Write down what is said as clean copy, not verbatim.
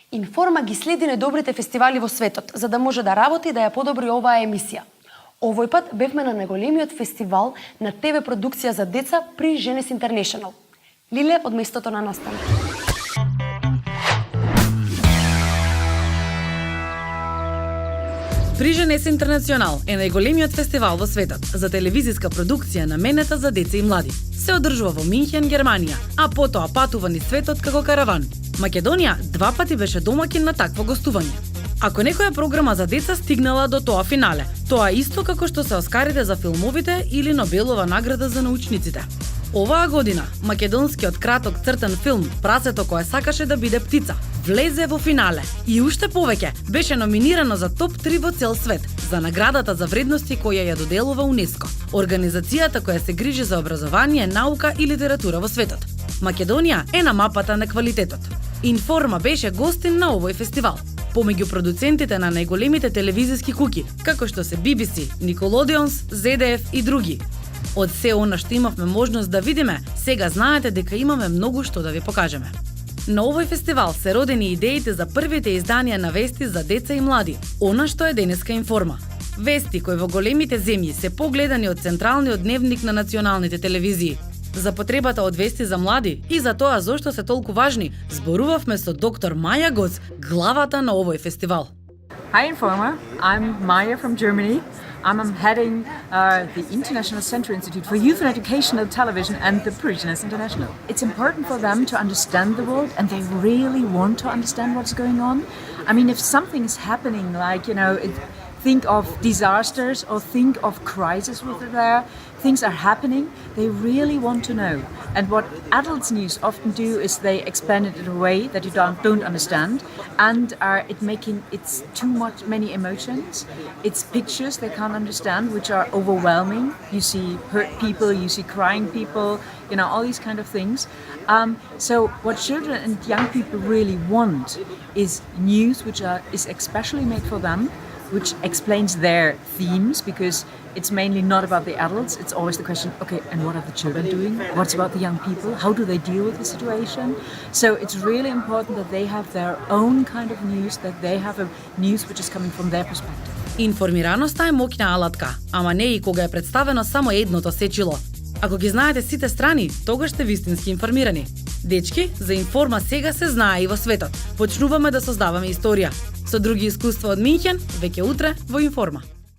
Информа ги следи најдобрите фестивали во светот, за да може да работи и да ја подобри оваа емисија. Овој пат бевме на најголемиот фестивал на ТВ продукција за деца при Женес Интернешнл. Лиле од местото на настан. При Женес Интернационал е најголемиот фестивал во светот за телевизиска продукција наменета за деца и млади. Се одржува во Минхен, Германија, а потоа патува низ светот како караван. Македонија 2 пати беше домаќин на такво гостување. Ако некоја програма за деца стигнала до тоа финале, тоа исто како што се Оскарите за филмовите или Нобелова награда за научниците. Оваа година македонскиот краток цртен филм Прасето кое сакаше да биде птица влезе во финале и уште повеќе беше номинирано за топ 3 во цел свет за наградата за вредности која ја доделува УНЕСКО, организацијата која се грижи за образование, наука и литература во светот. Македонија е на мапата на квалитетот. Информа беше гостин на овој фестивал. Помеѓу продуцентите на најголемите телевизиски куки, како што се BBC, Nickelodeons, ZDF и други. Од се она што имавме можност да видиме, сега знаете дека имаме многу што да ви покажеме. На овој фестивал се родени идеите за првите изданија на вести за деца и млади, она што е денеска Информа. Вести кои во големите земји се погледани од централниот дневник на националните телевизии. За потребата од вести за млади и за тоа зошто се толку важни, зборувавме со доктор Маја Гоц, главата на овој фестивал. Hi Informa, I'm Maya from Germany. I'm heading the International Center Institute for Youth and Educational Television and the Jeunesse International. It's important for them to understand the world, and they really want to understand what's going on. I mean, if something is happening, like, think of disasters or think of crisis with there, things are happening, they really want to know. And what adults news often do is they expand it in a way that you don't understand, and it's too many emotions. It's pictures they can't understand, which are overwhelming. You see hurt people, you see crying people, all these kind of things. So what children and young people really want is news which is especially made for them, which explains their themes, because it's mainly not about the adults. It's always the question, okay, and what are the children doing? What's about the young people? How do they deal with the situation? So it's really important that they have their own kind of news, that they have a news which is coming from their perspective. Информираноста е моќна алатка, ама не и кога е представено само едното сечило. Ако ги знаете сите страни, тогаш сте вистински информирани. Дечки, за Информа сега се знае и во светот. Почнуваме да создаваме историја. Со други искуства од Минхен, веќе утре во Информа.